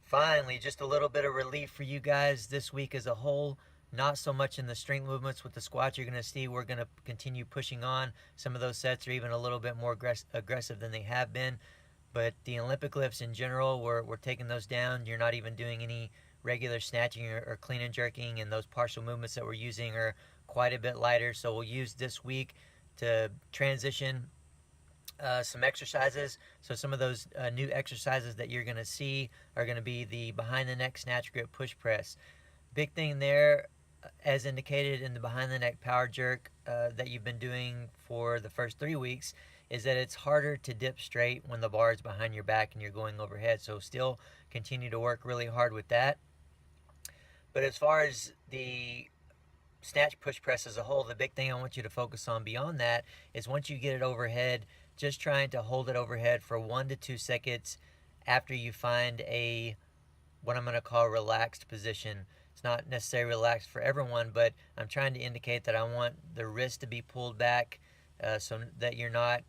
Finally, just a little bit of relief for you guys this week as a whole. Not so much in the strength movements with the squats. You're going to see we're going to continue pushing on. Some of those sets are even a little bit more aggressive than they have been. But the Olympic lifts in general, we're taking those down. You're not even doing any regular snatching or clean and jerking, and those partial movements that we're using are quite a bit lighter. So we'll use this week to transition some exercises. So some of those new exercises that you're going to see are going to be the behind the neck snatch grip push press. Big thing there, as indicated in the behind the neck power jerk that you've been doing for the first 3 weeks, is that it's harder to dip straight when the bar is behind your back and you're going overhead. So still continue to work really hard with that. But as far as the snatch push press as a whole, the big thing I want you to focus on beyond that is once you get it overhead, just trying to hold it overhead for 1 to 2 seconds after you find a what I'm going to call relaxed position. It's not necessarily relaxed for everyone, but I'm trying to indicate that I want the wrist to be pulled back so that you're not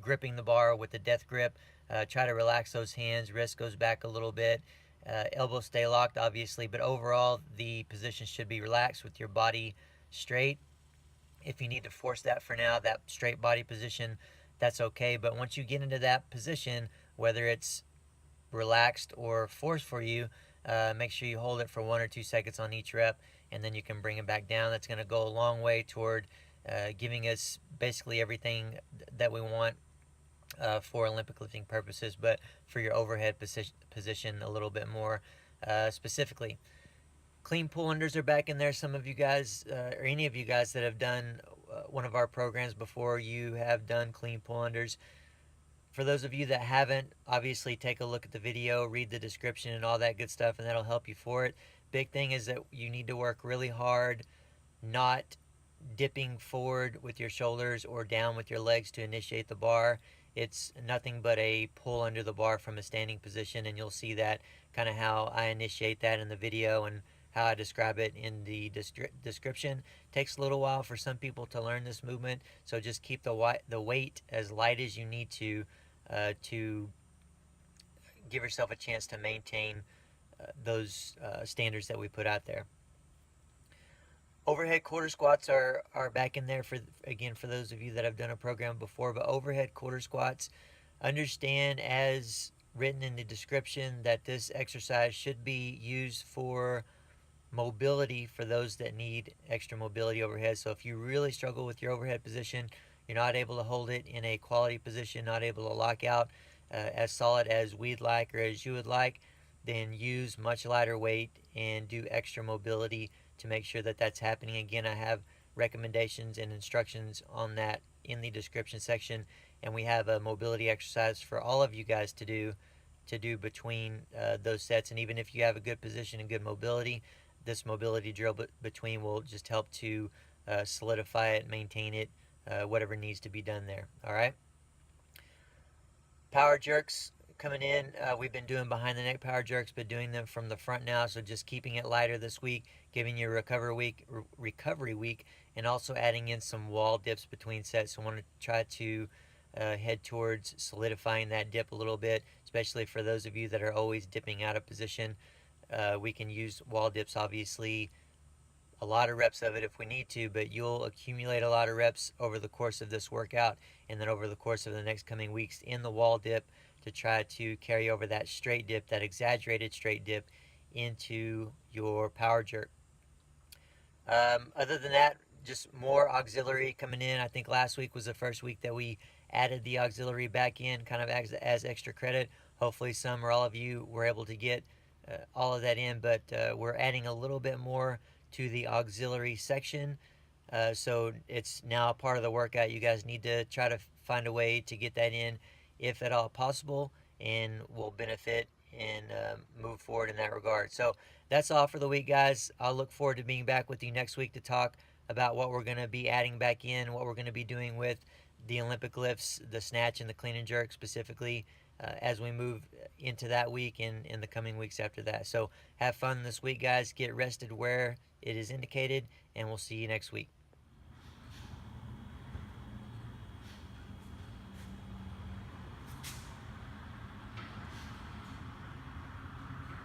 gripping the bar with the death grip. Try to relax those hands, wrist goes back a little bit. Elbows stay locked, obviously, but overall the position should be relaxed with your body straight. If you need to force that for now, that straight body position, that's okay. But once you get into that position, whether it's relaxed or forced for you, make sure you hold it for 1 or 2 seconds on each rep, and then you can bring it back down. That's going to go a long way toward giving us basically everything that we want for Olympic lifting purposes, but for your overhead position a little bit more specifically. Clean pull unders are back in there. Some of you guys, or any of you guys that have done one of our programs before, you have done clean pull unders. For those of you that haven't, obviously take a look at the video, read the description and all that good stuff, and that'll help you for it. Big thing is that you need to work really hard, not dipping forward with your shoulders or down with your legs to initiate the bar. It's nothing but a pull under the bar from a standing position, and you'll see that kind of how I initiate that in the video and how I describe it in the description. Takes a little while for some people to learn this movement, so just keep the weight as light as you need to give yourself a chance to maintain those standards that we put out there. Overhead quarter squats are back in there for those of you that have done a program before. But overhead quarter squats, understand as written in the description that this exercise should be used for mobility for those that need extra mobility overhead. So if you really struggle with your overhead position, you're not able to hold it in a quality position, not able to lock out as solid as we'd like or as you would like, then use much lighter weight and do extra mobility to make sure that that's happening. Again, I have recommendations and instructions on that in the description section, and we have a mobility exercise for all of you guys to do between those sets. And even if you have a good position and good mobility, this mobility drill between will just help to solidify it, maintain it, whatever needs to be done there. All right. Power jerks coming in. We've been doing behind the neck power jerks, but doing them from the front now. So just keeping it lighter this week, giving you a recovery week, and also adding in some wall dips between sets. So I want to try to head towards solidifying that dip a little bit, especially for those of you that are always dipping out of position. We can use wall dips, obviously, a lot of reps of it if we need to, but you'll accumulate a lot of reps over the course of this workout and then over the course of the next coming weeks in the wall dip to try to carry over that straight dip, that exaggerated straight dip, into your power jerk. Other than that, just more auxiliary coming in. I think last week was the first week that we added the auxiliary back in, kind of as extra credit. Hopefully some or all of you were able to get all of that in, but we're adding a little bit more to the auxiliary section. So it's now a part of the workout. You guys need to try to find a way to get that in if at all possible, and will benefit and move forward in that regard. So that's all for the week, guys. I'll look forward to being back with you next week to talk about what we're going to be adding back in, what we're going to be doing with the Olympic lifts, the snatch and the clean and jerk specifically, as we move into that week and in the coming weeks after that. So have fun this week, guys. Get rested where it is indicated, and we'll see you next week.